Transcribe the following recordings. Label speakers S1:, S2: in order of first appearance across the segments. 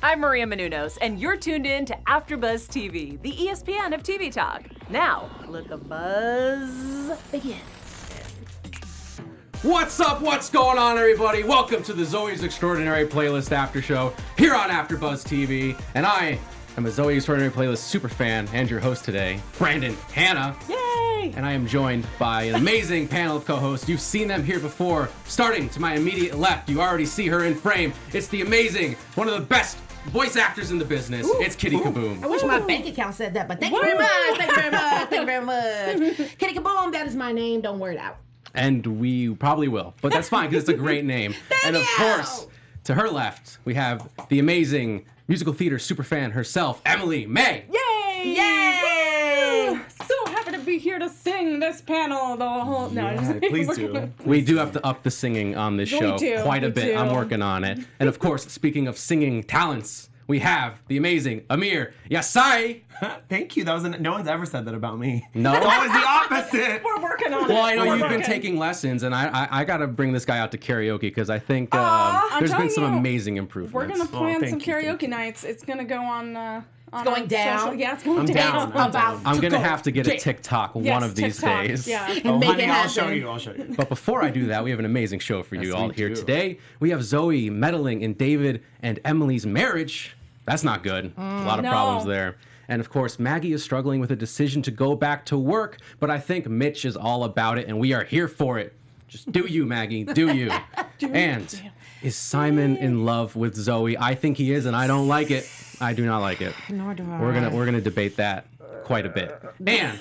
S1: I'm Maria Menounos, and you're tuned in to AfterBuzz TV, the ESPN of TV talk. Now, let the buzz begin.
S2: What's up? What's going on, everybody? Welcome to the Zoeys Extraordinary Playlist After Show here on AfterBuzz TV, and I am a Zoeys Extraordinary Playlist super fan and your host today, Brandon Hanna.
S1: Yay!
S2: And I am joined by an amazing panel of co-hosts. You've seen them here before. Starting to my immediate left, you already see her in frame. It's the amazing, one of the best voice actors in the business. It's Kittie Kaboom.
S3: I wish my bank account said that, but thank you very much. Thank you very much. Thank you very much. Kittie Kaboom, that is my name. Don't wear it out.
S2: And we probably will, but that's fine because it's a great name. And of course, to her left, we have the amazing musical theater superfan herself, Emily May.
S4: Yay!
S3: Yay!
S4: So happy to be here to sing this panel the whole. No,
S5: Please do.
S2: We do have to up the singing on this show quite a bit. I'm working on it. And of course, speaking of singing talents, we have the amazing Amir Yassai.
S5: Thank you. No one's ever said that about me.
S2: No?
S5: It's always the opposite.
S4: We're working on it.
S2: Well, I know you've been taking lessons, and I got to bring this guy out to karaoke because I think there's been some amazing improvements.
S4: We're gonna plan some
S5: thank you.
S4: karaoke nights. It's gonna go on.
S3: It's going down.
S4: Social. Yeah, it's going
S5: I'm
S4: down.
S5: down.
S2: I'm going to have to get a TikTok one of these
S4: TikTok,
S2: days.
S4: Yeah.
S5: Oh,
S3: Make
S5: honey,
S3: it
S5: I'll show
S3: happen.
S5: you. I'll show you.
S2: But before I do that, we have an amazing show for you
S5: Yes,
S2: all
S5: we
S2: here
S5: do.
S2: today. We have Zoey meddling in David and Emily's marriage. That's not good. A lot of
S4: No.
S2: problems there. And of course, Maggie is struggling with a decision to go back to work, but I think Mitch is all about it, and we are here for it. Just do you, Maggie. Do you. And is Simon in love with Zoey? I think he is, and I don't like it. I do not like it.
S3: Nor do I.
S2: We're gonna debate that quite a bit. And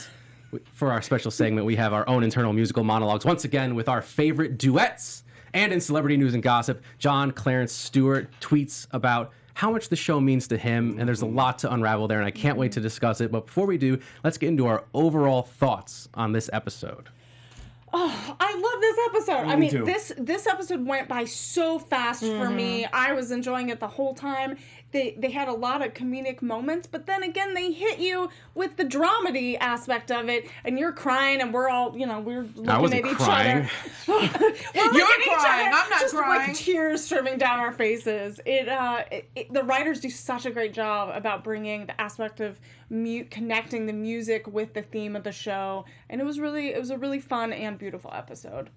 S2: for our special segment, we have our own internal musical monologues once again with our favorite duets. And in celebrity news and gossip, John Clarence Stewart tweets about how much the show means to him, and there's a lot to unravel there, and I can't wait to discuss it. But before we do, let's get into our overall thoughts on this episode.
S4: Oh, I love this episode. I
S5: Me
S4: mean,
S5: too.
S4: this episode went by so fast for me. I was enjoying it the whole time. They had a lot of comedic moments, but then again, they hit you with the dramedy aspect of it, and you're crying, and we're all, we're looking at each
S2: crying.
S4: other. We're looking at each
S3: crying.
S4: other,
S3: I'm not
S4: just
S3: crying.
S4: like tears streaming down our faces. The writers do such a great job about bringing the aspect of connecting the music with the theme of the show, and it was a really fun and beautiful episode.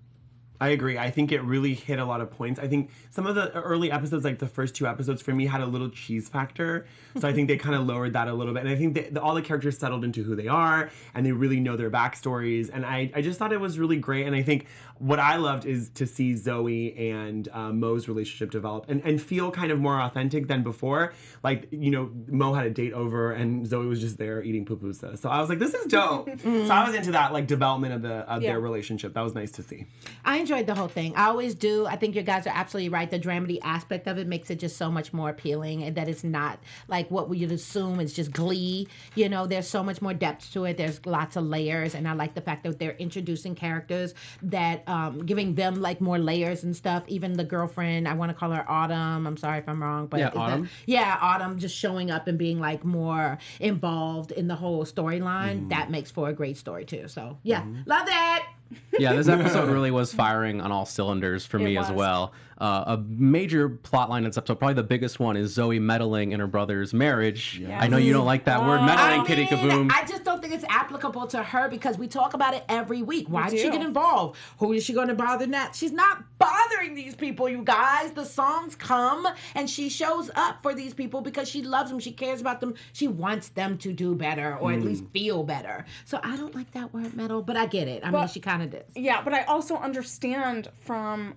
S5: I agree. I think it really hit a lot of points. I think some of the early episodes, like the first two episodes, for me had a little cheese factor. So I think they kind of lowered that a little bit. And I think all the characters settled into who they are, and they really know their backstories. And I just thought it was really great. And I think what I loved is to see Zoey and Mo's relationship develop and feel kind of more authentic than before. Like, Mo had a date over, and Zoey was just there eating pupusa. So I was like, this is dope. So I was into that, like, development of their relationship. That was nice to see.
S3: I enjoyed the whole thing. I always do. I think you guys are absolutely right. The dramedy aspect of it makes it just so much more appealing, and that it's not like what we would assume is just glee. There's so much more depth to it. There's lots of layers, and I like the fact that they're introducing characters that giving them like more layers and stuff. Even the girlfriend, I want to call her Autumn. I'm sorry if I'm wrong, but
S2: Autumn.
S3: Autumn just showing up and being like more involved in the whole storyline. That makes for a great story too. So love that.
S2: Yeah, this episode really was firing on all cylinders for me as well. A major plot line in this episode, probably the biggest one, is Zoey meddling in her brother's marriage.
S4: Yes.
S2: I know you don't like that word, meddling, Kittie Kaboom.
S3: I just don't think it's applicable to her because we talk about it every week. Why did she
S4: do.
S3: get involved? Who is she going to bother now? She's not bothering these people, you guys. The songs come and she shows up for these people because she loves them. She cares about them. She wants them to do better or at least feel better. So I don't like that word meddle, but I get it. I mean, she kind of does.
S4: Yeah, but I also understand from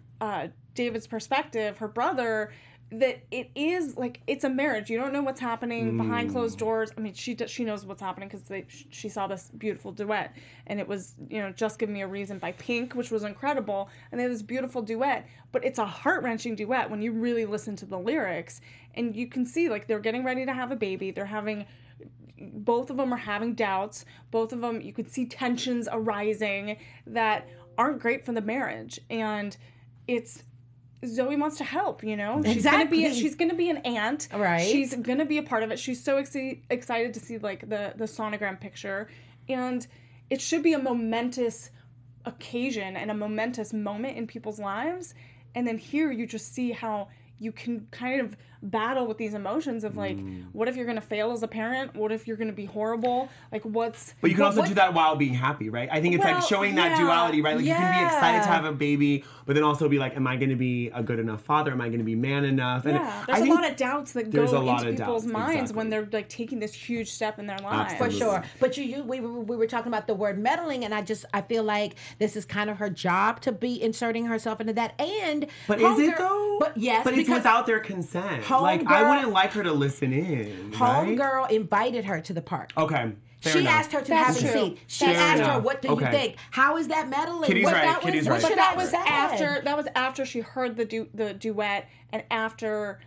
S4: David's perspective, her brother, that it is like it's a marriage. You don't know what's happening behind closed doors. I mean, she knows what's happening because she saw this beautiful duet, and it was Just Give Me a Reason by Pink, which was incredible, and they had this beautiful duet. But it's a heart-wrenching duet when you really listen to the lyrics, and you can see like they're getting ready to have a baby. Both of them are having doubts. Both of them, you could see tensions arising that aren't great for the marriage, and it's. Zoey wants to help,
S3: Exactly.
S4: She's gonna be an aunt.
S3: Right.
S4: She's gonna be a part of it. She's so excited to see like the sonogram picture, and it should be a momentous occasion and a momentous moment in people's lives. And then here you just see how you can kind of battle with these emotions of like, what if you're gonna fail as a parent? What if you're gonna be horrible? Like, what's?
S5: But you can also do that while being happy, right? I think it's like showing that duality, right? Like you can be excited to have a baby, but then also be like, am I gonna be a good enough father? Am I gonna be man enough? And
S4: there's a lot of doubts that go into people's minds when they're like taking this huge step in their lives.
S3: For sure. But we were talking about the word meddling, and I feel like this is kind of her job to be inserting herself into that. And
S5: but is it though?
S3: But yes,
S5: but it's without their consent. Like I wouldn't like her to listen in.
S3: Homegirl invited her to the park.
S5: Okay.
S3: She asked her to have a seat. She asked her, "What do you think? How is that meddling?"
S5: Kittie's right. Kittie's right.
S4: But that was after she heard the duet and after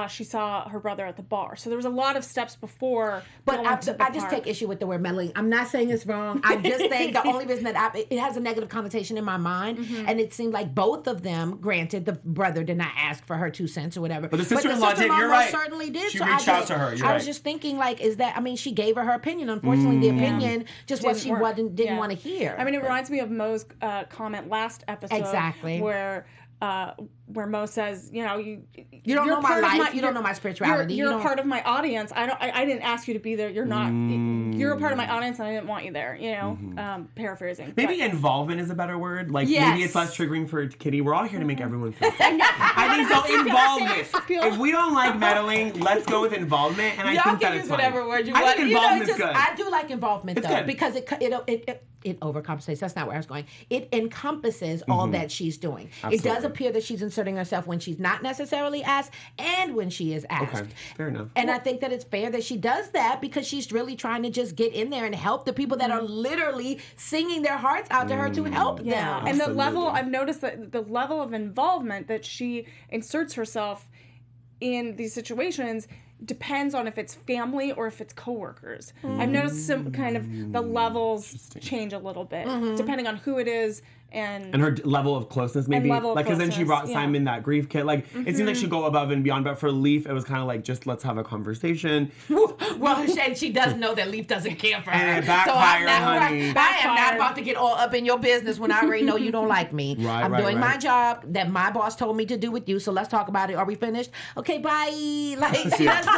S4: she saw her brother at the bar. So there was a lot of steps before.
S3: But I just take issue with the word meddling. I'm not saying it's wrong. I just think the only reason that it has a negative connotation in my mind, and it seemed like both of them, granted, the brother did not ask for her 2 cents or whatever.
S5: But the sister-in-law did. You're right.
S3: Certainly did.
S5: She reached out to her.
S3: I was just thinking, like, is that? I mean, she gave her opinion. Unfortunately, the opinion just what she didn't want to hear.
S4: I mean, it reminds me of Mo's comment last episode.
S3: Exactly.
S4: Where Mo says, you
S3: don't know my life, you don't know my spirituality.
S4: You're a part of my audience. I didn't ask you to be there. You're not. You're a part of my audience, and I didn't want you there. Paraphrasing.
S5: Maybe involvement is a better word. Like maybe it's less triggering for Kittie. We're all here to make everyone feel good. I think so. Involvement. If we don't like meddling, let's go with involvement. And I think that is fine.
S3: Whatever word you want.
S5: I think involvement is good.
S3: I do like involvement though,
S5: good.
S3: because it overcompensates. That's not where I was going. It encompasses all that she's doing. Absolutely. It does appear that she's inserting herself when she's not necessarily asked and when she is asked.
S5: Okay, fair enough.
S3: And I think that it's fair that she does that because she's really trying to just get in there and help the people that are literally singing their hearts out to her to help them.
S4: And I've noticed that the level of involvement that she inserts herself in these situations depends on if it's family or if it's coworkers. I've noticed some kind of the levels change a little bit depending on who it is and
S5: her level of closeness maybe. Because then she brought Simon that grief kit. Like it seemed like she'd go above and beyond, but for Leif it was kind of like just let's have a conversation.
S3: Well, and she does know that Leif doesn't care for her.
S5: And it backfired, honey.
S3: I am not about to get all up in your business when I already know you don't like me. I'm doing my job that my boss told me to do with you, so let's talk about it. Are we finished? Okay, bye. Like she doesn't.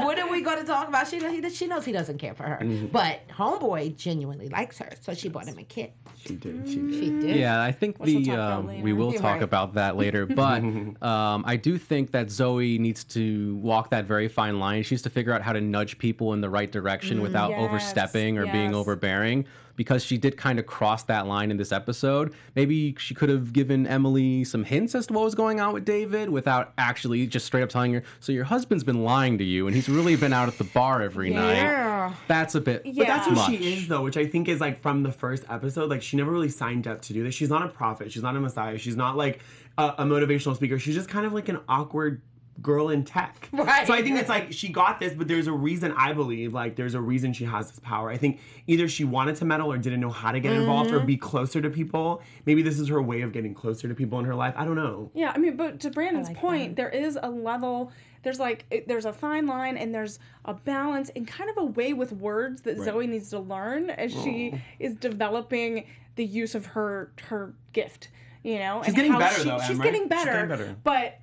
S3: What are we going to talk about? She knows he doesn't care for her. But homeboy genuinely likes her, so she bought him a kit.
S5: She did.
S2: Yeah, I think we will talk about that later. But I do think that Zoey needs to walk that very fine line. She needs to figure out how to nudge people in the right direction without overstepping or being overbearing. Because she did kind of cross that line in this episode. Maybe she could have given Emily some hints as to what was going on with David without actually just straight up telling her, so your husband's been lying to you and he's really been out at the bar every night. That's a bit
S5: But that's who
S2: much.
S5: she is though, which I think is like from the first episode, like she never really signed up to do this. She's not a prophet. She's not a messiah. She's not like a motivational speaker. She's just kind of like an awkward girl in tech.
S3: Right.
S5: So I think it's like she got this, but there's a reason, I believe, like there's a reason she has this power. I think either she wanted to meddle or didn't know how to get involved or be closer to people. Maybe this is her way of getting closer to people in her life. I don't know.
S4: Yeah, I mean, but to Brandon's point, there is a level, there's a fine line and there's a balance and kind of a way with words that Zoey needs to learn as she is developing the use of her gift,
S5: She's getting better though,
S4: She's getting better. But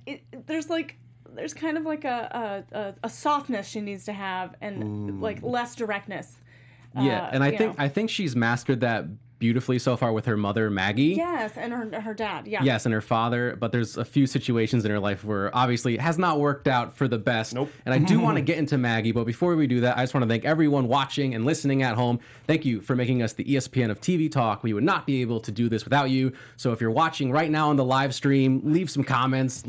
S4: there's kind of like a softness she needs to have and like less directness.
S2: And I think she's mastered that beautifully so far with her mother, Maggie.
S4: Yes, and her dad, yeah.
S2: Yes, and her father, but there's a few situations in her life where obviously it has not worked out for the best.
S5: Nope.
S2: And I do want to get into Maggie, but before we do that, I just want to thank everyone watching and listening at home. Thank you for making us the ESPN of TV talk. We would not be able to do this without you. So if you're watching right now on the live stream, leave some comments.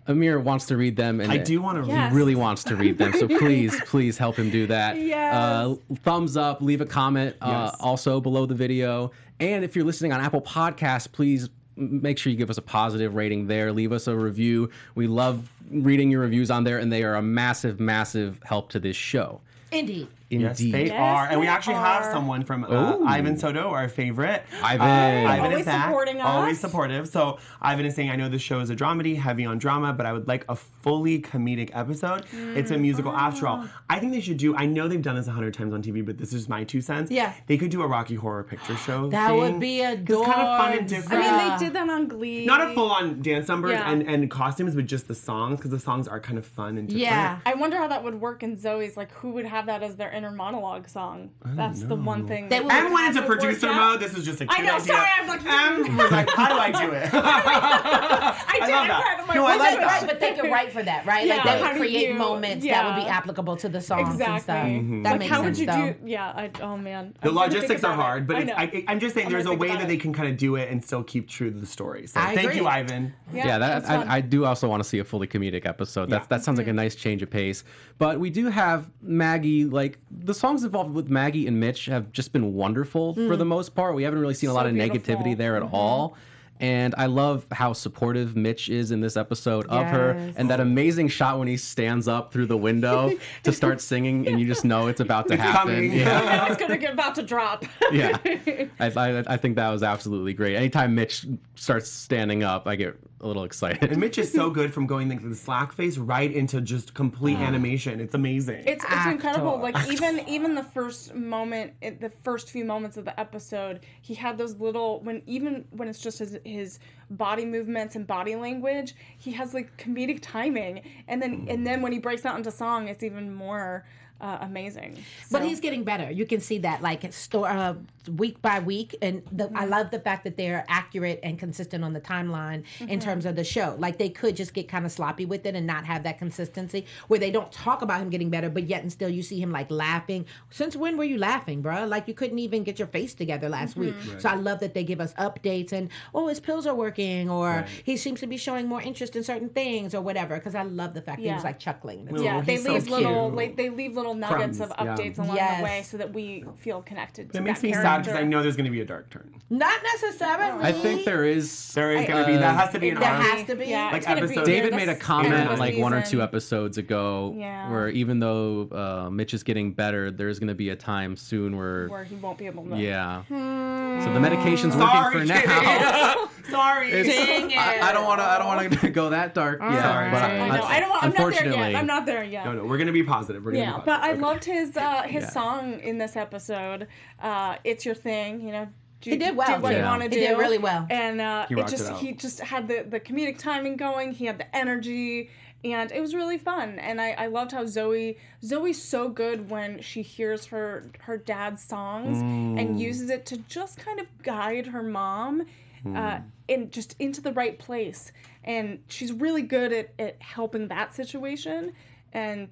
S2: Amir wants to read them, and
S5: I do want to read.
S2: He really wants to read them. So please help him do that.
S4: Yes.
S2: Thumbs up, leave a comment also below the video. And if you're listening on Apple Podcasts, please make sure you give us a positive rating there. Leave us a review. We love reading your reviews on there, and they are a massive, massive help to this show.
S3: Indeed.
S5: Yes,
S2: Indeed.
S5: they
S4: Yes,
S5: are. And we
S4: they
S5: actually have
S4: are.
S5: someone from
S2: Ooh.
S5: Ivan Soto, our favorite.
S2: Ivan.
S5: Ivan
S4: Always
S5: is back.
S4: supporting us.
S5: Always supportive. So Ivan is saying, I know this show is a dramedy, heavy on drama, but I would like a fully comedic episode. It's a musical after all. I think they should do, I know they've done this 100 times on TV, but this is my 2 cents.
S3: Yeah.
S5: They could do a Rocky Horror Picture Show
S3: That
S5: thing.
S3: would be
S5: 'Cause it's kind of fun and
S3: adorbs.
S5: different.
S4: I mean, they did that on Glee.
S5: Not a full-on dance numbers
S4: Yeah.
S5: and costumes, but just the songs, because the songs are kind of fun and different.
S3: Yeah.
S4: I wonder how that would work in Zoe's. Like, who would have that as their inner monologue song? That's the one thing.
S3: They
S4: that
S3: would
S5: Em went into
S4: would work
S5: producer
S4: out.
S5: mode. This is just a
S4: I
S5: cute
S4: know,
S5: idea.
S4: sorry, I'm like,
S5: Em was like, how do I do it?
S4: I did.
S5: love that.
S4: I'm kind of
S5: No, I like that.
S3: Right, but they could write for that, right?
S4: Yeah,
S3: Like they
S4: how
S3: would
S4: do
S3: create
S4: you-
S3: moments that
S4: yeah.
S3: would be applicable to the songs and stuff.
S4: Exactly.
S3: That
S4: Like,
S3: makes
S4: how
S3: sense,
S4: would you
S3: though.
S4: do? Yeah. Oh man.
S5: The
S4: I'm gonna think
S5: logistics are
S4: about it.
S5: hard, but
S4: I
S5: it's,
S4: know.
S5: I'm just saying
S4: I'm
S5: there's a
S4: gonna
S5: way
S4: think
S5: that
S4: about
S5: they
S4: it.
S5: can kind of do it and still keep true to the story. So
S3: I
S5: thank
S3: agree.
S5: you, Ivan.
S2: Yeah,
S4: that's fun.
S2: I do also want to see a fully comedic episode. That sounds like a nice change of pace. But we do have Maggie, like, the songs involved with Maggie and Mitch have just been wonderful for the most part. We haven't really seen a
S4: So
S2: lot of
S4: beautiful.
S2: negativity there at all. And I love how supportive Mitch is in this episode of her.
S3: Yes.
S2: And that amazing shot when he stands up through the window to start singing, and you just know it's about to happen.
S5: coming.
S2: Yeah.
S4: It's gonna get about to drop.
S2: Yeah. I think that was absolutely great. Anytime Mitch starts standing up, I get a little excited.
S5: And Mitch is so good from going like the slack face right into just complete animation. It's amazing.
S4: It's incredible. Like
S3: Actor.
S4: even the first moment, the first few moments of the episode, he had those little when it's just his body movements and body language, he has like comedic timing, and then when he breaks out into song, it's even more amazing.
S3: But
S4: So-
S3: he's getting better. You can see that, like week by week, and I love the fact that they're accurate and consistent on the timeline in terms of the show. Like they could just get kind of sloppy with it and not have that consistency, where they don't talk about him getting better, but yet and still you see him like laughing. Since when were you laughing, bruh? Like you couldn't even get your face together last week. So I love that they give us updates and his pills are working, or he seems to be showing more interest in certain things or whatever. Because I love the fact that he
S4: Yeah.
S3: was like chuckling.
S4: Yeah, they
S5: he's so
S4: leave little
S5: cute.
S4: they leave little nuggets of
S5: Crumbs, yeah.
S4: updates along
S3: Yes.
S4: the way so that we feel connected to
S5: It makes
S4: that
S5: me sad
S4: character.
S5: because I know there's going to be a dark turn.
S3: Not necessarily.
S2: I think there is.
S5: There is going to be. That has to be an
S3: There
S5: arc.
S3: has to be.
S4: Yeah,
S5: Like
S4: it's gonna
S5: episode-
S4: be
S2: David
S4: this-
S2: made a
S4: in
S2: comment
S4: this
S2: like 1 or 2
S4: season.
S2: episodes ago
S4: Yeah.
S2: where even though Mitch is getting better, there's going to be a time soon where
S4: he won't be able to.
S2: yeah. So the medication's working
S5: Sorry,
S2: for now.
S5: Kittie. Sorry.
S3: Dang it.
S2: I don't want to go that dark yet.
S5: Sorry.
S2: But
S5: I
S4: know. I'm not there
S2: unfortunately,
S4: yet. I'm not there yet.
S5: No, we're going to be positive. We're going to
S4: Yeah,
S5: be
S4: but
S5: positive.
S4: I loved his
S2: Yeah.
S4: song in this episode. It's your thing, you know.
S3: He did well,
S4: Do what
S2: too.
S4: you want to
S3: He
S4: do.
S3: did really well.
S4: And
S5: He rocked it out.
S4: he just had the comedic timing going. He had the energy, and it was really fun. And I loved how Zoe's so good when she hears her dad's songs and uses it to just kind of guide her mom in just into the right place. And she's really good at helping that situation. And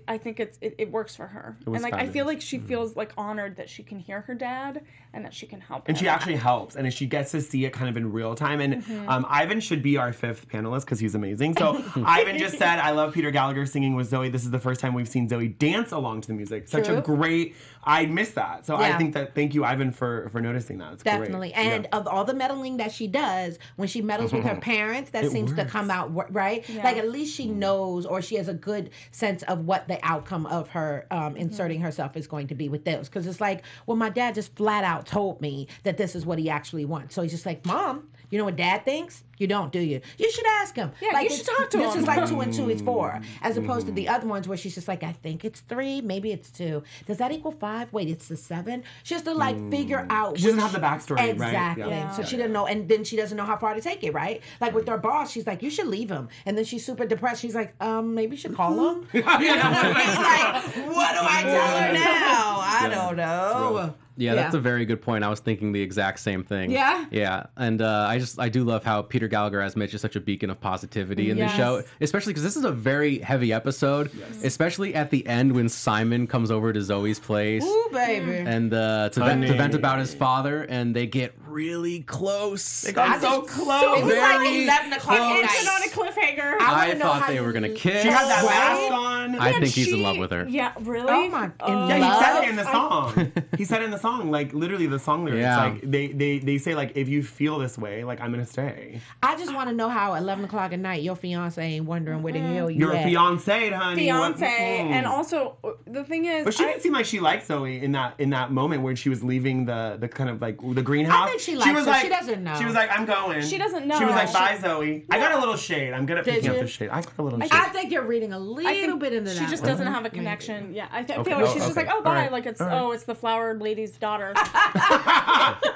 S4: I think it works for her.
S5: was
S4: And like I feel
S5: fabulous.
S4: like she feels like honored that she can hear her dad and that she can help
S5: And
S4: him.
S5: she actually helps, and she gets to see it kind of in real time. And Ivan should be our 5th panelist because he's amazing. So Ivan just said, "I love Peter Gallagher singing with Zoey. This is the first time we've seen Zoey dance along to the music. Such a
S3: True.
S5: great. I missed that. So I
S3: Yeah.
S5: think that. Thank you, Ivan, for noticing that. It's
S3: Definitely.
S5: great.
S3: And of all the meddling that she does, when she meddles with her parents, that seems to come out right.
S4: Yeah.
S3: Like at least she knows, or she has a good sense of what the outcome of her inserting herself is going to be with those. Because it's like, well, my dad just flat out told me that this is what he actually wants. So he's just like, Mom, you know what Dad thinks? You don't, do you? You should ask him.
S4: Yeah,
S3: like,
S4: you should talk to
S3: this
S4: him.
S3: is like 2 and 2 is 4, as opposed to the other ones where she's just like, I think it's 3, maybe it's 2. Does that equal 5? Wait, it's the 7. She has to like figure out.
S5: She doesn't have the backstory, right?
S3: Exactly.
S5: Yeah.
S3: So she didn't know, and then she doesn't know how far to take it, right? Like with her boss, she's like, you should leave him. And then she's super depressed. She's like, maybe you should call him. You know what I mean? Like, what do I tell her now? I don't know.
S2: Yeah, that's a very good point. I was thinking the exact same thing.
S3: Yeah?
S2: Yeah, and I do love how Peter Gallagher as Mitch is such a beacon of positivity in the
S4: Yes.
S2: show, especially because this is a very heavy episode, especially at the end when Simon comes over to Zoe's place
S3: Ooh, baby.
S2: and to vent about his father, and they get really close.
S5: They got so close.
S3: It was like
S2: Very
S3: 11 o'clock at
S4: It's
S3: night.
S4: on a cliffhanger.
S2: I
S3: wanna know
S2: thought
S3: how
S2: they were gonna
S3: you-
S2: kiss.
S5: She had that
S3: Right?
S5: mask on.
S2: I think he's in love with her.
S4: Yeah, really?
S3: Oh my! In
S5: Yeah, he
S3: love?
S5: said it in the song. He said it in the song, like literally the song lyrics.
S2: Yeah.
S5: Like they say like if you feel this way, like I'm gonna stay.
S3: I just want to know how 11 o'clock at night your fiance ain't wondering where the hell you
S5: You're
S3: at.
S5: fiancé, honey. What-
S4: And also the thing is,
S5: But she didn't seem like she liked Zoey in that moment when she was leaving the kind of like the greenhouse.
S3: I think she likes
S5: was
S3: her.
S5: like,
S3: She doesn't know.
S5: She was like, I'm going.
S4: She doesn't know.
S5: She was like,
S4: She-
S5: bye, Zoey. I got a little shade. I'm good at
S3: Did
S5: picking up
S3: you?
S5: the shade. I got a little shade.
S3: I think you're reading a little
S4: I think
S3: bit into that.
S4: she just
S3: one.
S4: doesn't have a connection. Yeah, I feel
S5: Okay.
S4: like she's just
S5: Okay.
S4: like, oh, bye.
S5: All right.
S4: Like it's
S5: All right.
S4: it's the flower lady's daughter.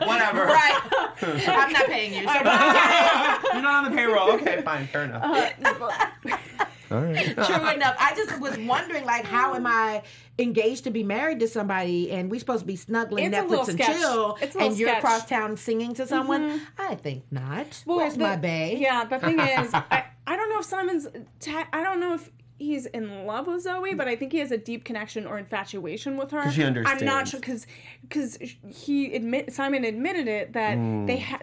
S5: Whatever.
S3: Right. I'm not paying you. So
S5: You're not on the payroll. Okay, fine. Fair enough. All right.
S3: True enough. I just was wondering, like, how am I engaged to be married to somebody and we supposed to be snuggling
S4: It's a little
S3: Netflix and
S4: sketch.
S3: chill
S4: It's a little
S3: and you're
S4: sketch.
S3: across town singing to someone? I think not. Where's my bae?
S4: Yeah, the thing is, I don't know if Simon's. I don't know if he's in love with Zoey, but I think he has a deep connection or infatuation with her.
S5: 'Cause she
S4: I'm not
S5: understands.
S4: sure because Simon admitted it that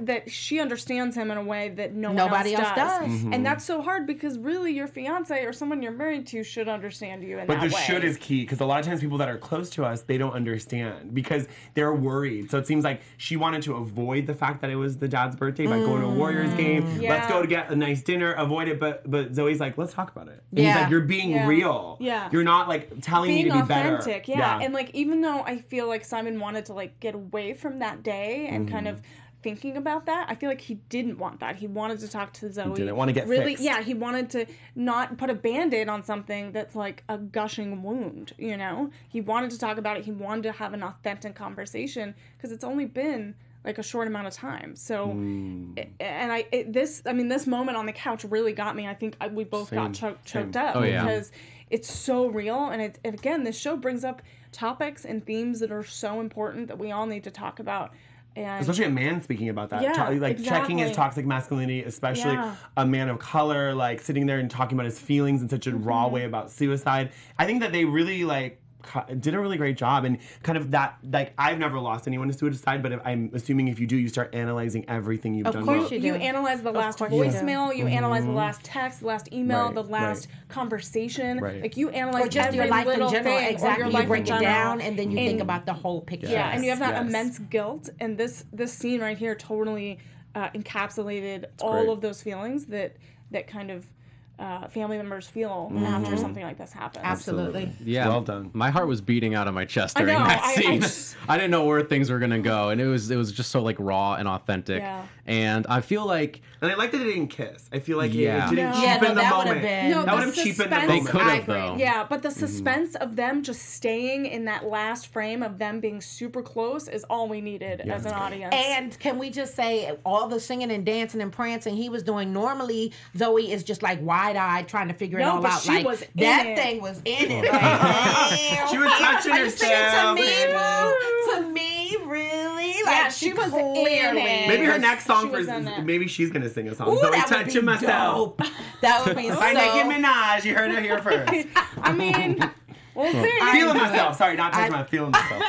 S4: that she understands him in a way that
S3: Nobody else does.
S5: Mm-hmm.
S4: and that's so hard because really your fiance or someone you're married to should understand you in
S5: But
S4: that
S5: the
S4: way.
S5: should is key because a lot of times people that are close to us, they don't understand because they're worried. So it seems like she wanted to avoid the fact that it was the dad's birthday by going to a Warriors game.
S4: Yeah.
S5: Let's go to get a nice dinner, avoid it. But Zoe's like, let's talk about it. And
S3: Yeah.
S5: he's like, you're being
S4: Yeah.
S5: real.
S4: Yeah.
S5: You're not like telling
S4: being
S5: me to be better.
S4: authentic, yeah. And like even though I feel like Simon wanted to like get away from that day and kind of thinking about that, I feel like he didn't want that. He wanted to talk to Zoey.
S5: didn't want to get
S4: really
S5: fixed.
S4: Yeah, he wanted to not put a band-aid on something that's like a gushing wound, you know? He wanted to talk about it. He wanted to have an authentic conversation because it's only been like a short amount of time. So this moment on the couch really got me. I think we both got choked up
S2: Oh, yeah.
S4: because it's so real, and again, this show brings up topics and themes that are so important that we all need to talk about. And
S5: Especially a man speaking about that.
S4: Yeah,
S5: Like checking his
S4: exactly.
S5: toxic masculinity, especially
S4: Yeah.
S5: a man of color, like sitting there and talking about his feelings in such a raw way about suicide. I think that they really like did a really great job and kind of that, like I've never lost anyone to suicide, but I'm assuming if you do, you start analyzing everything you've
S3: Of
S5: done
S3: course
S5: wrong.
S3: you do.
S4: you analyze the last
S3: course you do.
S4: voicemail, you analyze the last text, the last email,
S5: Right,
S4: the last conversation.
S5: Right.
S4: Like you analyze
S3: Or just
S4: every
S3: your life in
S4: little
S3: general.
S4: thing, or
S3: Exactly.
S4: your
S3: You
S4: life
S3: break
S4: in
S3: it
S4: general.
S3: down and then you think about the whole picture.
S4: Yeah, and you have that
S5: Yes.
S4: immense guilt, and this scene right here totally encapsulated all
S5: great.
S4: of those feelings that kind of family members feel after something like this happens.
S3: Absolutely.
S2: Yeah.
S5: Well done.
S2: My heart was beating out of my chest
S4: I
S2: during
S4: know,
S2: that
S4: I
S2: scene.
S4: just-
S2: I didn't know where things were gonna go, and it was just so like raw and authentic.
S4: Yeah.
S2: And I feel like
S5: And I like that they didn't kiss. I feel like
S2: Yeah.
S5: it didn't
S4: No.
S5: cheapen
S3: Yeah, no,
S5: the
S3: that
S5: moment.
S3: would've been-
S4: No,
S5: that would
S4: the
S5: have cheapened the
S4: suspense-
S5: moment.
S2: They could
S3: I
S2: have
S3: agree.
S2: though.
S4: Yeah, but the suspense of them just staying in that last frame of them being super close is all we needed as an audience.
S3: And can we just say all the singing and dancing and prancing he was doing? Normally, Zoey is just like wide-eyed trying to figure it
S4: No,
S3: all
S4: but
S3: out.
S4: she
S3: like
S4: was in
S3: that
S4: it.
S3: thing was in it. Like,
S5: She was touching
S3: are you singing to
S5: herself,
S3: me,
S5: baby.
S3: boo? To me, really? Like
S4: Yeah, she was in it.
S5: Maybe her
S4: Yes,
S5: next song
S4: she was in it.
S5: maybe she's gonna sing a song.
S3: Ooh,
S5: So
S3: that would
S5: touching
S3: be
S5: myself.
S3: dope. That would be so.
S5: By Nicki Minaj. You heard it here first.
S4: I mean, we'll see.
S5: Feeling myself. Sorry, not touching myself. Feeling myself.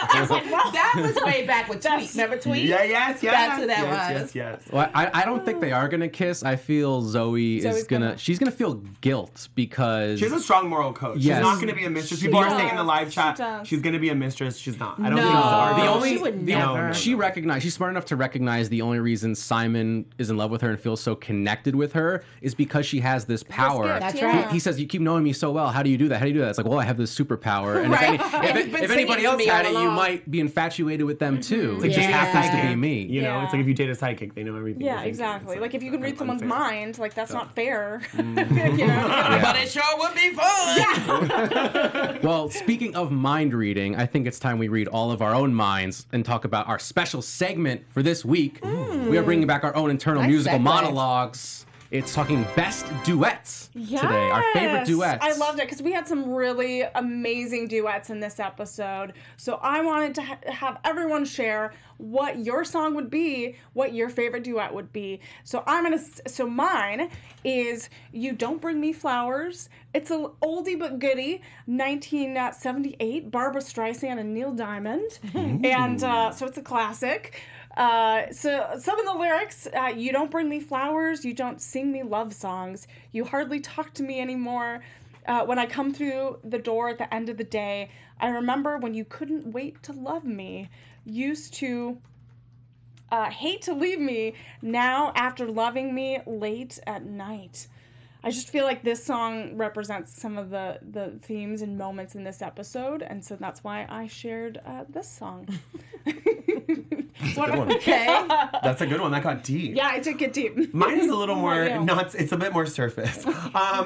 S3: That was way back with Tweet. Remember Tweet?
S5: Yeah, yes.
S3: That's who that
S5: yes,
S3: was.
S5: Yes.
S2: well, I don't think they are gonna kiss. I feel Zoey
S4: Zoey's
S2: is gonna she's gonna feel guilt because
S5: She's a strong moral coach.
S2: Yes.
S5: She's not going to be a mistress. People are
S4: does.
S5: saying in the live
S4: She
S5: chat
S4: does.
S5: she's going to be a mistress. She's not. I don't
S3: No.
S5: think
S2: the
S5: so.
S2: only
S3: she would
S2: the-
S3: never.
S2: she recognized she's smart enough to recognize the only reason Simon is in love with her and feels so connected with her is because she has this power.
S4: gift,
S3: That's
S4: yeah.
S3: right.
S2: He says, "You keep knowing me so well. How do you do that? How do you do that?" It's like, well, I have this superpower, and
S3: Right.
S2: if,
S3: He's been
S2: if anybody
S3: singing to
S2: else
S3: me
S2: had
S3: all
S2: it, you
S3: along.
S2: might be infatuated with them too. It
S5: like
S2: just
S5: dating a
S2: happens to
S5: sidekick.
S2: be me.
S5: You know,
S4: Yeah.
S5: it's like if you date a sidekick, they know everything.
S4: Yeah,
S5: you're thinking.
S4: exactly.
S5: It's
S4: Like if you can read someone's
S5: unfair.
S4: mind, like that's not fair. You know?
S3: But it sure would be fun.
S2: Well, speaking of mind reading, I think it's time we read all of our own minds and talk about our special segment for this week. We are bringing back our own internal
S3: Nice
S2: musical
S3: segue.
S2: monologues. It's talking best duets today. Our favorite
S4: Yes!
S2: duets.
S4: I loved it because we had some really amazing duets in this episode. So I wanted to have everyone share what your song would be, what your favorite duet would be. So so mine is "You Don't Bring Me Flowers." It's an oldie but goodie, 1978, Barbra Streisand and Neil Diamond, and so it's a classic. So some of the lyrics, you don't bring me flowers, you don't sing me love songs, you hardly talk to me anymore. When I come through the door at the end of the day, I remember when you couldn't wait to love me, used to hate to leave me, now after loving me late at night. I just feel like this song represents some of the themes and moments in this episode, and so that's why I shared this song.
S5: Good one.
S3: Okay.
S5: That's a good one. That got deep.
S4: Yeah, I took it deep.
S5: Mine is a little more
S4: Yeah.
S5: not. It's a bit more surface.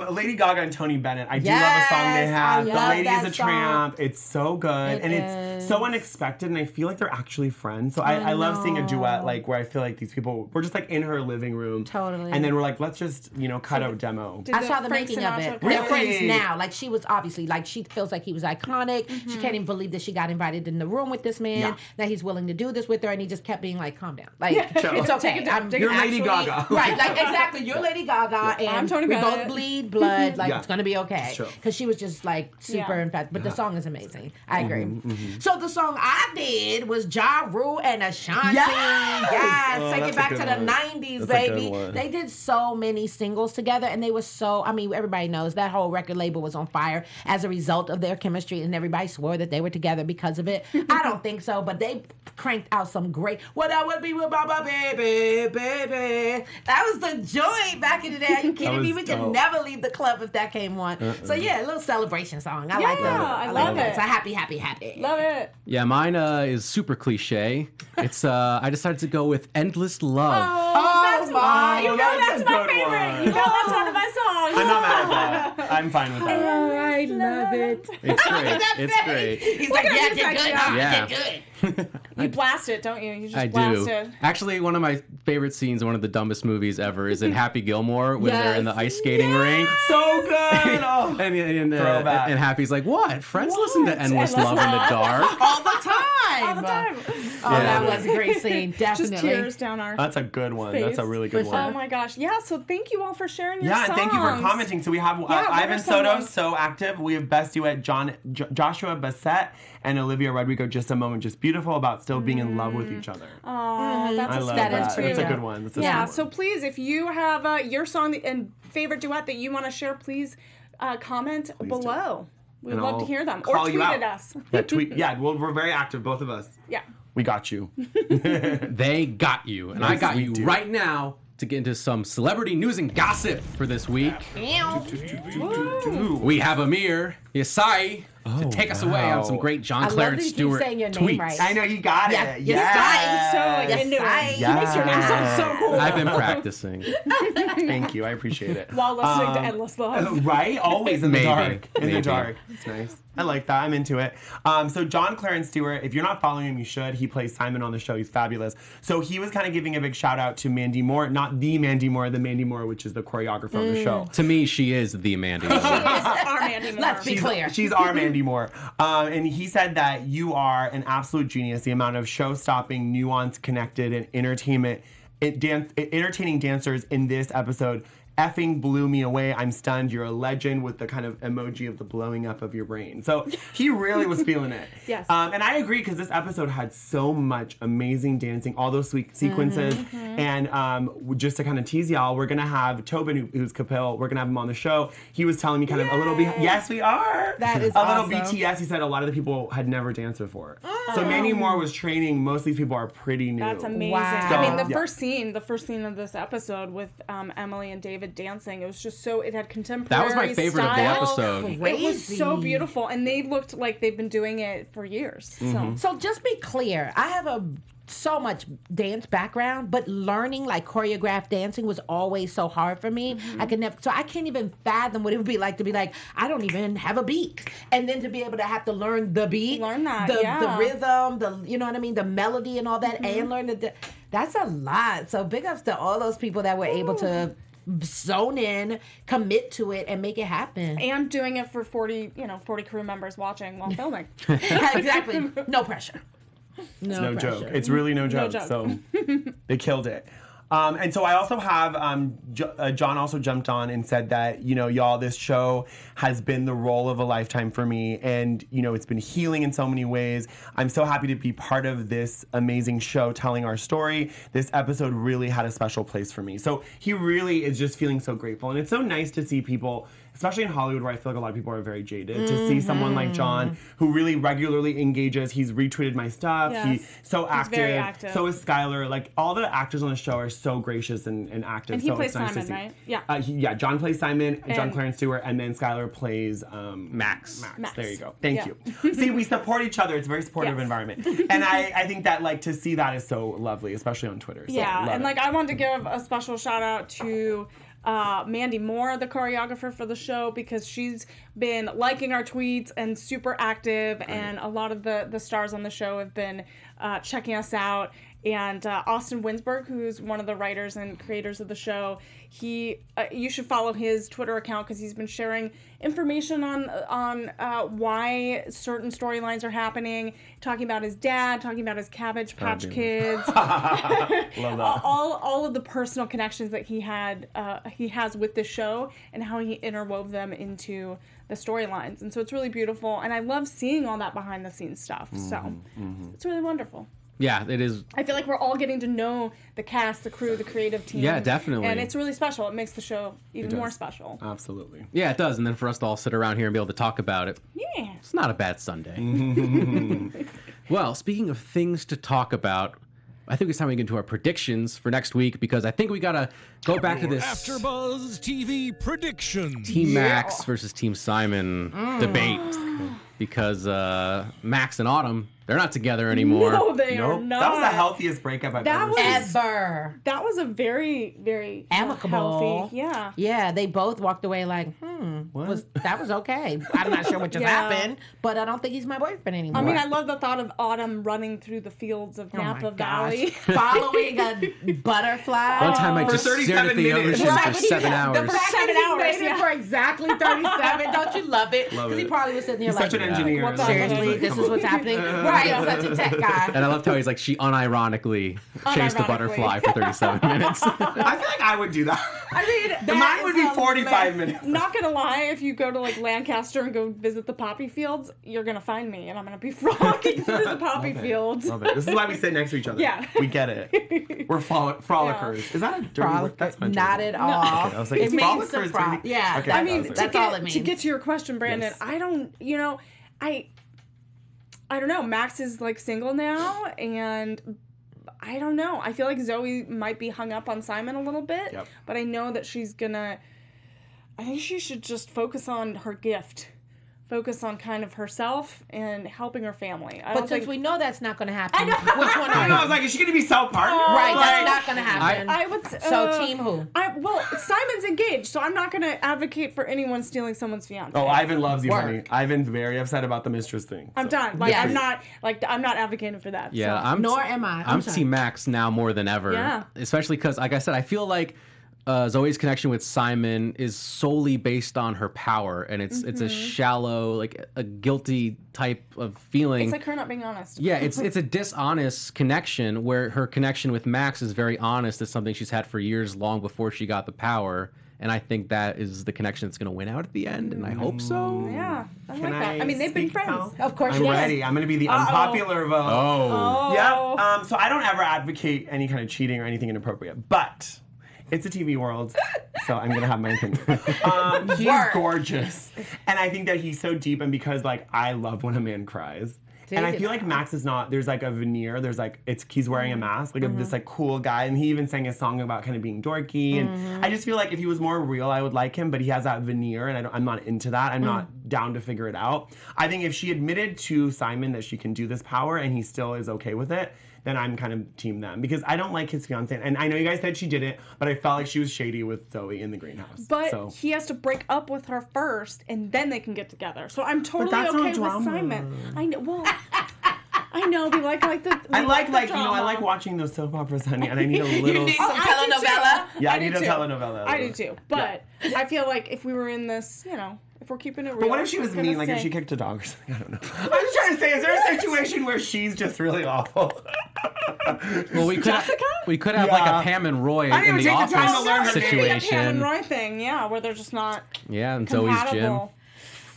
S5: Lady Gaga and Tony Bennett. I do love a
S3: Yes,
S5: song they have.
S3: I
S5: The
S3: love
S5: Lady is
S3: that
S5: a Tramp. It's so good,
S3: It
S5: and it's so unexpected. And I feel like they're actually friends. So I love seeing a duet like where I feel like these people were just like in her living room.
S3: Totally.
S5: And then we're like, let's just cut a demo.
S4: Did
S3: I saw the
S4: Frank
S3: making of
S4: Sinatra
S3: it.
S4: play?
S3: They're friends
S5: Really?
S3: now. Like she was obviously like she feels like he was iconic. She can't even believe that she got invited in the room with this man.
S5: Yeah.
S3: That he's willing to do this with her, and he just kept being like, "Calm down, like
S5: chill.
S3: it's okay.
S4: Take it down.
S5: You're Lady Gaga.
S3: right? Like exactly, you're Lady Gaga, and
S4: I'm Tony
S3: we both
S4: Bennett.
S3: bleed blood. Like
S5: Yeah.
S3: it's gonna be okay."
S5: Sure.
S3: Because she was just like super
S4: Yeah.
S3: infatuated. But the song is amazing. I agree. So the song I did was Ja Rule and Ashanti. Yes,
S5: Oh,
S3: take
S5: that's
S3: it
S5: a
S3: back
S5: good
S3: to the
S5: one.
S3: 90s,
S5: That's a good
S3: baby.
S5: one.
S3: They did so many singles together, and they were so. I mean, everybody knows that whole record label was on fire as a result of their chemistry, and everybody swore that they were together because of it. I don't think so, but they cranked out some great. What I would be with Baba Baby, baby. That was the joint back in the day. Are you kidding
S5: was
S3: me? We could
S5: dope.
S3: never leave the club if that came on. So yeah, a little celebration song. I like that.
S4: I
S3: like
S4: love
S3: that.
S4: it.
S3: It's a happy, happy, happy.
S4: Love it.
S2: Yeah, mine is super cliche. It's I decided to go with "Endless Love."
S3: Oh my!
S4: You know
S5: that's
S4: that's
S5: a
S4: my
S5: good
S4: favorite.
S5: one.
S4: You know that's one of my songs.
S5: I'm not mad at that. I'm fine with that.
S3: Oh, I love it.
S2: It's great. It's great.
S3: He's like, yeah,
S4: He's
S3: did
S4: like,
S3: good.
S4: yeah.
S3: Huh?
S2: Yeah.
S3: Did good.
S4: You blast it, don't you? You just
S2: I
S4: blast
S2: do.
S4: it.
S2: Actually, one of my favorite scenes, one of the dumbest movies ever, is in Happy Gilmore when they're in the ice skating rink.
S5: So good. Oh. Throwback.
S2: And Happy's like, "What? Friends listen to Endless
S4: Endless
S2: Love in the
S4: Love.
S2: dark."
S3: All the time.
S4: All the time.
S3: Oh, that was a great scene. Definitely.
S4: Just tears down our
S5: That's a good one. That's a
S4: Face.
S5: really good
S3: For
S5: one.
S4: Oh my gosh. Yeah, so thank you all for sharing your
S5: Yeah,
S4: songs.
S5: and thank you for commenting. So we have
S4: what are
S5: Ivan
S4: some
S5: Soto,
S4: ones?
S5: so active. We have Best Duet, Joshua Bassett, and Olivia Rodrigo, Just a Moment, Just Beautiful, about still being in love with each other.
S4: Oh, that's
S5: I
S4: a
S5: love
S3: that
S5: that.
S3: is pretty
S5: It's a
S3: good.
S5: good one. That's a
S4: Yeah,
S5: good
S4: so
S5: one.
S4: please, if you have your song and favorite duet that you want to share, please comment below. We'd
S5: And
S4: love
S5: I'll
S4: to hear them. Or
S5: call you
S4: tweet
S5: out.
S4: at us.
S5: Yeah, tweet. Yeah, well, we're very active, both of us.
S4: Yeah.
S5: We got you.
S2: They got you, and I
S5: Yes,
S2: got
S5: we
S2: you
S5: do.
S2: right now to get into some celebrity news and gossip for this week. We have Amir Yassai to take us away on some great John
S3: I love
S2: Clarence
S3: that you keep
S2: Stewart
S3: saying your name
S2: tweets.
S3: right.
S5: I know you got it.
S3: Yeah,
S5: Yes.
S4: So into it. He makes your name sound so cool.
S2: I've been practicing.
S5: Thank you. I appreciate it.
S4: While listening to Endless Love.
S5: Right? Always in the
S2: Maybe.
S5: dark. In
S2: Maybe.
S5: the dark. It's nice. I like that. I'm into it. So John Clarence Stewart, if you're not following him, you should. He plays Simon on the show. He's fabulous. So he was kind of giving a big shout out to Mandy Moore, not the Mandy Moore, which is the choreographer of the show.
S2: To me, she is the Mandy Moore.
S4: Our Mandy Moore.
S3: Let's be clear.
S5: She's our Mandy Moore. And he said that you are an absolute genius. The amount of show-stopping, nuance, connected, and entertaining dancers in this episode effing blew me away. I'm stunned. You're a legend, with the kind of emoji of the blowing up of your brain. So he really was feeling it.
S4: Yes.
S5: And I agree, because this episode had so much amazing dancing, all those sweet sequences. And just to kind of tease y'all, we're going to have Tobin, who's Capel, we're going to have him on the show. He was telling me kind of a little bit. Yes, we are.
S3: That is
S5: a little
S3: awesome.
S5: BTS. He said a lot of the people had never danced before. So Mandy Moore was training. Most of these people are pretty new.
S4: That's amazing.
S3: Wow.
S4: I mean, the
S5: Yeah.
S4: first scene of this episode with Emily and David dancing, it was just so, it had contemporary
S2: That was my favorite of the
S4: style.
S2: episode.
S4: It was so
S3: Crazy.
S4: beautiful, and they looked like they've been doing it for years.
S3: So just be clear. I have so much dance background, but learning like choreographed dancing was always so hard for me. I can't even fathom what it would be like to be like, I don't even have a beat, and then to be able to have to learn the beat,
S4: Learn that,
S3: the
S4: yeah.
S3: rhythm, you know what I mean, the melody and all that, and learn that's a lot. So big ups to all those people that were able to zone in, commit to it, and make it happen.
S4: And doing it for 40 crew members watching while filming.
S3: Exactly. No pressure.
S5: No
S3: pressure.
S5: joke. It's really no joke.
S4: joke.
S5: So they killed it. And so I also have, John also jumped on and said that, y'all, this show has been the role of a lifetime for me. And, it's been healing in so many ways. I'm so happy to be part of this amazing show telling our story. This episode really had a special place for me. So he really is just feeling so grateful. And it's so nice to see people, especially in Hollywood, where I feel like a lot of people are very jaded, to see someone like John who really regularly engages. He's retweeted my stuff.
S4: Yes.
S5: He's so active.
S4: Very active.
S5: So is Skylar. Like, all the actors on the show are so gracious and active.
S4: And he
S5: so
S4: plays
S5: it's nice
S4: Simon,
S5: to see.
S4: right? Yeah.
S5: John plays Simon, John
S4: And-
S5: Clarence Stewart, and then Skylar plays
S2: Max.
S5: There you go. Thank
S4: Yeah.
S5: you. See, we support each other. It's a very supportive
S4: Yes.
S5: environment. And I think that, like, to see that is so lovely, especially on Twitter. So,
S4: Yeah,
S5: love
S4: and
S5: it.
S4: like I want to give a special shout out to Mandy Moore, the choreographer for the show, because she's been liking our tweets and super active, and a lot of the stars on the show have been checking us out. And Austin Winsberg, who's one of the writers and creators of the show, you should follow his Twitter account because he's been sharing information on why certain storylines are happening, talking about his dad, talking about his Cabbage Patch Kids,
S5: Love that.
S4: all of the personal connections that he has with the show and how he interwove them into the storylines. And so it's really beautiful, and I love seeing all that behind the scenes stuff. So it's really wonderful.
S2: Yeah, it is.
S4: I feel like we're all getting to know the cast, the crew, the creative team.
S2: Yeah, definitely.
S4: And it's really special. It makes the show even more special.
S5: Absolutely.
S2: Yeah, it does. And then for us to all sit around here and be able to talk about it,
S4: Yeah.
S2: it's not a bad Sunday. Well, speaking of things to talk about, I think it's time we get into our predictions for next week, because I think we got to go back to this
S6: AfterBuzz TV predictions.
S2: Team Max versus Team Simon debate. Because Max and Autumn, they're not together anymore.
S4: No, they are
S5: Nope.
S4: not.
S5: That was the healthiest breakup I've ever seen.
S3: Ever.
S4: That was a very, very
S3: Amicable.
S4: healthy. Yeah.
S3: Yeah, they both walked away like, that was okay. I'm not sure what just
S4: Yeah.
S3: happened, but I don't think he's my boyfriend anymore.
S4: I mean, I love the thought of Autumn running through the fields of
S3: Oh my
S4: Napa
S3: gosh.
S4: Valley.
S3: Following a butterfly.
S2: One time I
S5: For
S2: just stared at
S5: 37
S2: the
S5: minutes.
S2: ocean
S3: Right,
S2: for 7
S3: The
S2: hours.
S3: fact that
S4: 7
S3: he
S4: hours,
S3: waited
S4: yeah.
S3: for exactly 37. Don't you love it?
S5: Love
S3: Because he
S5: it.
S3: probably was sitting there
S5: He's
S3: like,
S5: such an engineer.
S4: What the
S3: seriously,
S4: heck?
S3: this is what's happening? Right, such a tech guy.
S2: And I loved how he's like, she unironically chased the
S4: Unironically.
S2: butterfly for 37 minutes.
S5: I feel like I would do that.
S4: I mean,
S5: Mine would be 45 minutes.
S4: Not gonna lie, if you go to like Lancaster and go visit the poppy fields, you're gonna find me, and I'm gonna be frolicking through the poppy fields.
S5: Love it. This is why we sit next to each other.
S4: Yeah.
S5: We get it. We're frolickers. Is that a dirty word? That's French.
S3: Not at all.
S5: Okay, I was like,
S3: it
S5: it's
S3: means
S5: frolickers,
S3: surprise.
S5: dirty?
S3: Yeah,
S5: Okay,
S4: I mean,
S3: that's all it means.
S4: to get to your question, Brandon,
S5: Yes.
S4: I don't, I don't know. Max is like single now, and I don't know. I feel like Zoey might be hung up on Simon a little bit,
S5: Yep.
S4: but I know that I think she should just focus on her gift. Focus on kind of herself and helping her family.
S3: But since we know that's not going to happen, which one
S5: I
S3: are
S5: know. I
S3: you?
S5: was like, is she gonna be self-partner?
S3: Right,
S5: Like,
S3: that's not going to happen.
S4: I would.
S3: So team who?
S4: Well, Simon's engaged, so I'm not going to advocate for anyone stealing someone's fiance.
S5: Oh, Ivan loves you,
S3: Work.
S5: honey. Ivan's very upset about the mistress thing.
S4: I'm
S5: so.
S4: done. Like
S3: Yes.
S4: I'm not advocating for that.
S2: Yeah,
S4: so.
S2: I'm
S3: Nor am I.
S2: I'm
S3: sorry.
S2: Team Max now more than ever.
S4: Yeah.
S2: Especially because, like I said, I feel like Zoe's connection with Simon is solely based on her power, and it's a shallow, like a guilty type of feeling.
S4: It's like her not being honest.
S2: Yeah, it's a dishonest connection, where her connection with Max is very honest. It's something she's had for years, long before she got the power. And I think that is the connection that's going to win out at the end, and I hope so.
S4: Yeah, I
S5: Can
S4: like that. I mean, they've been
S5: speak
S4: friends.
S5: now?
S3: Of course,
S5: I'm
S3: yes.
S5: ready. I'm gonna be the unpopular vote.
S2: Oh.
S5: Yeah. So I don't ever advocate any kind of cheating or anything inappropriate, but it's a TV world, so I'm gonna have my opinion. He's gorgeous, and I think that he's so deep, and because like I love when a man cries. And I feel like Max is not, there's like a veneer, there's like, he's wearing a mask, like of this like cool guy, and he even sang a song about kind of being dorky, and I just feel like if he was more real, I would like him, but he has that veneer, and I'm not into that, I'm not down to figure it out. I think if she admitted to Simon that she can do this power, and he still is okay with it, then I'm kind of team them, because I don't like his fiance, and I know you guys said she didn't, but I felt like she was shady with Zoey in the greenhouse.
S4: But he has to break up with her first, and then they can get together. So I'm totally
S5: that's
S4: okay
S5: no
S4: with
S5: drama.
S4: Simon. I know. Well, I know we like the.
S5: I like
S4: the
S5: I
S4: drama.
S5: like watching those soap operas, honey, and I need a little.
S3: You need some
S4: I do too.
S3: telenovela.
S5: Yeah, I
S4: do
S5: need a
S4: too.
S5: telenovela.
S4: I do too, but I feel like if we were in this, if we're keeping it real.
S5: But what if she was
S4: I'm gonna
S5: mean, like if
S4: say-
S5: she kicked a dog or something? I don't know. I'm just trying to say, is there a situation where she's just really awful?
S2: Well, we could have like a Pam and Roy
S5: I didn't
S2: in the
S5: even take the time to learn
S2: office
S5: her name.
S2: situation.
S4: Pam and Roy thing, yeah, where they're just not
S2: Yeah, and Zoe's gym.
S4: compatible.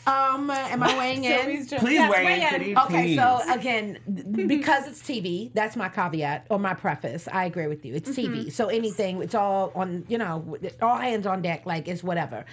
S3: Am I weighing in?
S4: Zoeys Gift.
S5: Please
S4: Yes,
S5: weigh in, Kittie.
S3: Okay,
S5: please.
S3: so again, because it's TV, that's my caveat or my preface. I agree with you. It's TV. So anything, it's all on, all hands on deck, like it's whatever.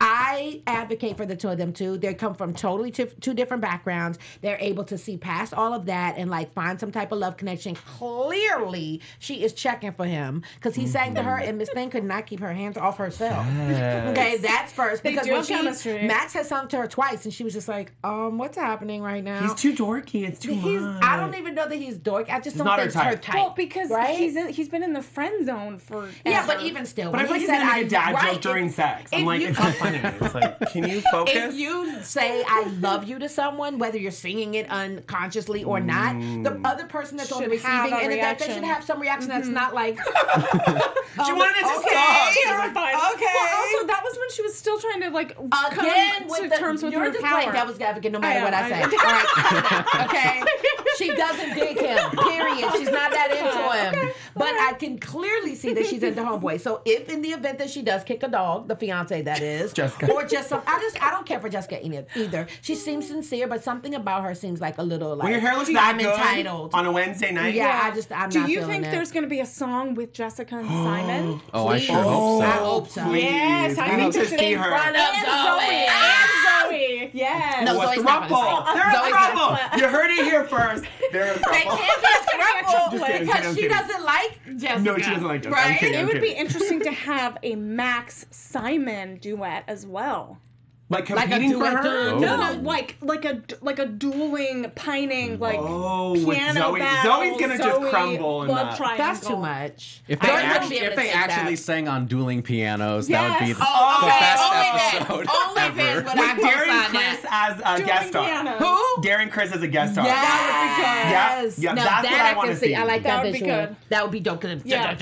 S3: I advocate for the two of them too. They come from totally two different backgrounds. They're able to see past all of that and like find some type of love connection. Clearly, she is checking for him because he sang to her and Miss Thing could not keep her hands off herself.
S2: Yes.
S3: Okay, that's first.
S4: They
S3: Because
S4: do
S3: when
S4: have chemistry.
S3: Max has sung to her twice and she was just like, what's happening right now?
S5: He's too dorky. It's too much.
S3: I don't even know that he's dork. I just don't
S5: not
S3: think it's
S5: her
S3: her
S5: type.
S3: type.
S4: Well, because
S3: right?
S4: he's been in the friend zone for
S3: Yeah, but even still,
S5: But I
S3: when
S5: feel like
S3: he
S5: he's
S3: said
S5: gonna make a dad
S3: right,
S5: joke during sex. I'm
S3: if
S5: like,
S3: you-
S5: it's not funny. It's like, can you focus?
S3: If you say I love you to someone, whether you're singing it unconsciously or not, the other person that's on the
S4: Should have
S3: receiving
S4: a
S3: end of that, they
S4: reaction.
S3: should have some reaction that's not like,
S5: She wanted it to stop. She was like,
S3: okay.
S4: Well, also that was when she was still trying to like
S3: Again,
S4: come
S3: with
S4: to
S3: the,
S4: terms with
S3: you're
S4: her
S3: just
S4: power.
S3: playing devil's advocate no matter
S4: I
S3: what I
S4: am.
S3: say. All right, okay? She doesn't dig him, period. She's not that into him. But I can clearly see that she's into homeboy. So if in the event that she does kick a dog, the fiance that is,
S5: Jessica.
S3: or just some, I don't care for Jessica either. She seems sincere, but something about her seems like a little like,
S5: When your hair looks that
S3: I'm
S5: good
S3: entitled.
S5: on a Wednesday night.
S3: Yeah, I'm
S4: Do
S3: not
S4: you
S3: feeling
S4: think
S3: it.
S4: there's going to be a song with Jessica and Simon?
S2: Oh, I sure hope so.
S3: I hope so.
S5: Please.
S4: Yes, I
S5: we need
S4: think
S5: to
S4: it's
S5: see
S3: in
S5: her.
S3: front of Zoey.
S4: And Zoey. Yes.
S3: No,
S5: What
S3: Zoe's not
S5: throuple?
S3: gonna
S5: They're a
S3: Zoe's not
S5: throuple. You heard it here first. They're a
S3: They
S5: throuple.
S3: can't be a
S5: Just
S3: throuple
S5: kidding,
S3: because
S5: I'm
S3: she
S5: kidding.
S3: doesn't like Jessica.
S5: No, she doesn't like Jessica.
S3: Right?
S5: I'm kidding.
S4: It would be interesting to have a Max Simon duet as well.
S5: Like
S3: Like a
S5: competing for
S3: duet
S5: her?
S3: to-
S4: No, like a dueling, pining, like
S5: Oh, with
S4: piano
S5: Zoey.
S4: battle,
S5: Zoey's gonna just
S4: Zoey,
S5: crumble in
S4: love
S5: that.
S4: triangle.
S3: That's too much.
S2: If they,
S3: I wouldn't
S2: actually,
S3: be able
S2: if
S3: to
S2: they
S3: take
S2: actually
S3: that.
S2: sang on dueling pianos, that would be
S4: Yes.
S2: the,
S3: Oh,
S2: the
S3: okay.
S2: best
S3: Only
S2: episode
S3: then
S2: ever.
S3: would I
S5: With Darren
S3: co-sign
S5: Chris
S3: that.
S5: as a guest star.
S4: piano.
S3: Who?
S5: Darren Chris as a guest star.
S3: Yes.
S5: Yeah,
S3: No,
S5: that's
S3: that
S5: what I
S3: can
S5: wanna see.
S3: I like
S4: That
S3: that
S4: would be
S3: visual.
S4: good.
S3: That would be dope.
S4: Yeah.
S3: Yeah.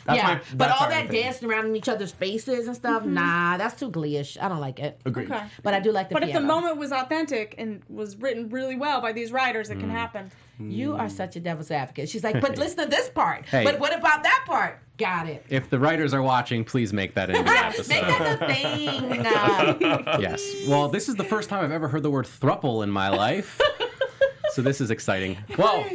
S3: But
S5: that's
S3: all
S5: our
S3: that
S5: thing.
S3: dancing around in each other's faces and stuff, nah, that's too glee-ish. I don't like it.
S5: Agreed.
S4: Okay.
S3: But I do like the
S4: But if
S3: piano.
S4: the moment was authentic and was written really well by these writers, it can happen.
S3: You are such a devil's advocate. She's like, but listen to this part.
S2: Hey.
S3: But what about that part? Got it.
S2: If the writers are watching, please make that into the episode.
S3: Make that a thing.
S2: Yes. Well, this is the first time I've ever heard the word thruple in my life. So this is exciting. Well,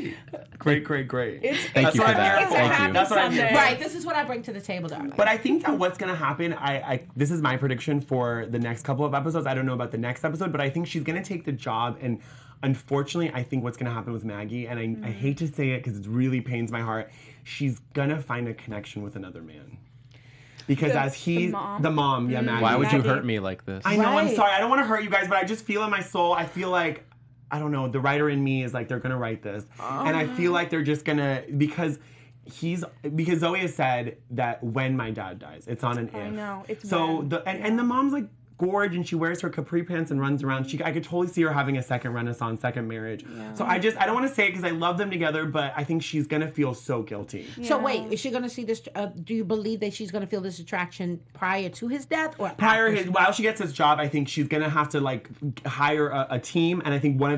S5: Great.
S2: thank you
S5: That's
S2: for
S5: what I'm
S2: that.
S5: here for.
S2: Thank you.
S5: That's what I'm here for.
S3: Right. This is what I bring to the table, darling.
S5: But I think that what's gonna happen, this is my prediction for the next couple of episodes. I don't know about the next episode, but I think she's gonna take the job, and unfortunately, I think what's gonna happen with Maggie, and I hate to say it because it really pains my heart, she's gonna find a connection with another man. Because
S4: The mom?
S5: Yeah, Maggie.
S2: Why would you
S4: Maggie.
S2: hurt me like this?
S5: I know, I'm
S3: Right.
S5: sorry. I don't want to hurt you guys, but I just feel in my soul, I feel like, I don't know, the writer in me is like, they're going to write this. And I feel like they're just going to, because Zoey has said that when my dad dies, it's on an if.
S4: I know, it's
S5: so
S4: when.
S5: and the mom's like gorge and she wears her capri pants and runs around. I could totally see her having a second renaissance, second marriage. So I don't want to say it because I love them together, but I think she's going to feel so guilty.
S3: So wait, is she going to see this? Do you believe that she's going to feel this attraction prior to his death or after?
S5: While she gets his job, I think she's gonna have to like hire a team, and I think one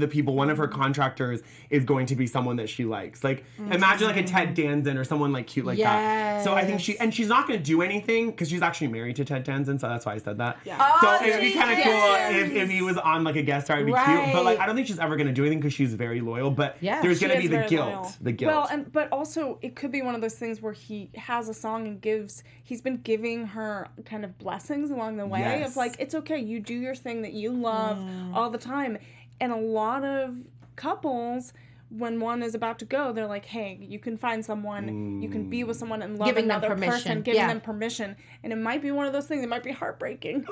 S5: of her contractors is going to be someone that she likes. Like imagine like a Ted Danson or someone like cute like that. So I think she's not gonna do anything because she's actually married to Ted Danson, so that's why I said that.
S4: Yeah.
S5: So it'd be kind of cool if he was on like a guest star, it'd be cute. But like
S3: Right.
S5: I don't think she's ever gonna do anything because she's very loyal. But
S3: Yeah.
S5: there's
S4: She
S5: gonna
S4: is
S5: be the
S4: very
S5: guilt.
S4: loyal.
S5: The guilt.
S4: Well, but also it could be one of those things where he has a song and he's been giving her kind of blessings along the way
S5: Yes.
S4: of like, it's okay, you do your thing that you love all the time. And a lot of couples, when one is about to go, they're like, hey, you can find someone, you can be with someone and love
S3: Giving them
S4: another
S3: permission.
S4: person, giving
S3: Yeah.
S4: them permission. And it might be one of those things, it might be heartbreaking.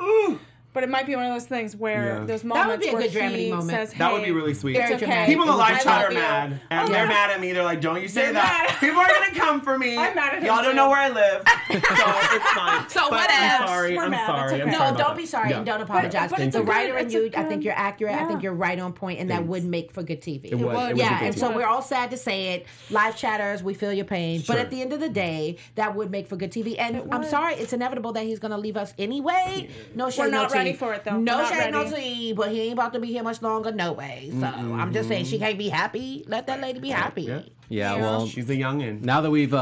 S4: But it might be one of those things where
S5: Yeah.
S4: there's
S3: would
S4: moments
S3: be a
S4: where
S3: good dramedy
S4: he
S3: moment.
S4: says, hey,
S5: That would be really sweet.
S4: it's
S3: Very
S4: okay.
S3: dramatic.
S5: People in the
S3: I
S5: live chat
S4: love
S5: are
S4: you.
S5: mad, and
S4: Oh,
S5: they're
S4: yeah.
S5: mad at me. They're like, "Don't you say
S4: They're
S5: that?
S4: mad.
S5: People are gonna come for me.
S4: I'm mad at him
S5: Y'all don't
S4: too.
S5: know where I live, so it's fine."
S3: So
S5: but
S3: whatever.
S5: I'm sorry.
S4: We're
S5: I'm
S4: mad.
S5: sorry.
S4: It's
S5: I'm
S4: okay.
S5: sorry
S3: No,
S5: about
S3: don't
S5: that.
S3: be sorry
S5: Yeah.
S3: and don't apologize.
S4: but it's
S3: the
S4: a
S3: writer
S4: good-
S3: and
S4: it's a
S3: you, I
S4: good-
S3: think you're accurate. I
S4: yeah.
S3: think you're right on point, and that
S5: Thanks.
S3: would make for good TV.
S5: It would. It would
S3: Yeah,
S5: be
S3: and
S5: good
S3: so
S5: TV.
S3: we're all sad to say it. Live chatters, we feel your pain. But
S5: Sure.
S3: at the end of the day, that would make for good TV. And I'm
S4: would.
S3: sorry, it's inevitable that he's going to leave us anyway. No shade,
S4: We're not
S3: no tea.
S4: ready for it, though.
S3: No
S4: We're not
S3: shade, no
S4: ready.
S3: tea. But he ain't about to be here much longer. No way. So I'm just saying she can't be happy. Let that lady be happy.
S5: Yeah.
S2: Yeah, well,
S5: She's a youngin'.
S2: now that we've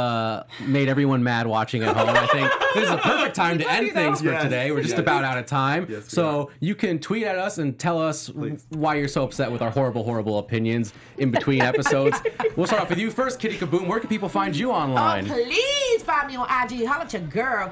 S2: made everyone mad watching at home, I think this is a perfect time to end things for today. We're just about out of time.
S5: Yes, we
S2: so you can tweet at us and tell us why you're so upset with our horrible, horrible opinions in between episodes. We'll start off with you first, Kittie Kaboom. Where can people find you online?
S3: Oh, please find me on IG. Holla at your girl,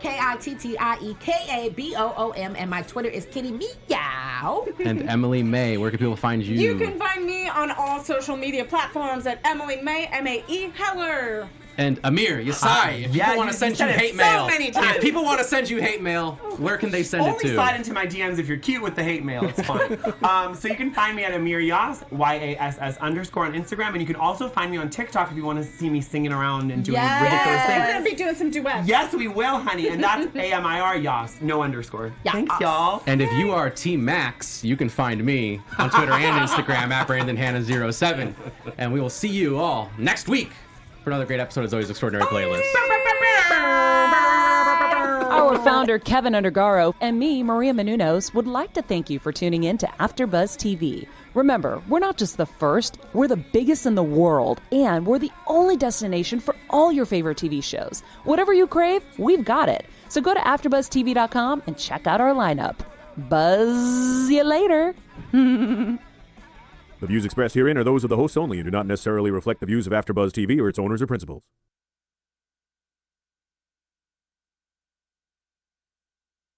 S3: KITTIEKABOOM, and my Twitter is Kitty Meow.
S2: And Emily May, where can people find you?
S4: You can find me on all social media platforms at Emily May, M-A-E, Heller.
S2: And Amir, Yassai, if people want to send you hate mail, if people want to send you hate mail, where can they send it
S5: Only
S2: to?
S5: slide into my DMs if you're cute with the hate mail. It's fine. So you can find me at Amir Yass, YASS _ on Instagram, and you can also find me on TikTok if you want to see me singing around and doing ridiculous things.
S4: We're gonna be doing some duets.
S5: Yes, we will, honey, and that's AMIR Yass, no underscore.
S3: Yeah.
S5: Thanks, y'all.
S2: And if you are Team Max, you can find me on Twitter and Instagram at BrandonHanna07. And we will see you all next week for another great episode of Zoeys Extraordinary Playlist.
S1: Our founder, Keven Undergaro, and me, Maria Menounos, would like to thank you for tuning in to AfterBuzz TV. Remember, we're not just the first, we're the biggest in the world, and we're the only destination for all your favorite TV shows. Whatever you crave, we've got it. So go to AfterBuzzTV.com and check out our lineup. Buzz you later.
S7: The views expressed herein are those of the hosts only and do not necessarily reflect the views of AfterBuzz TV or its owners or principals.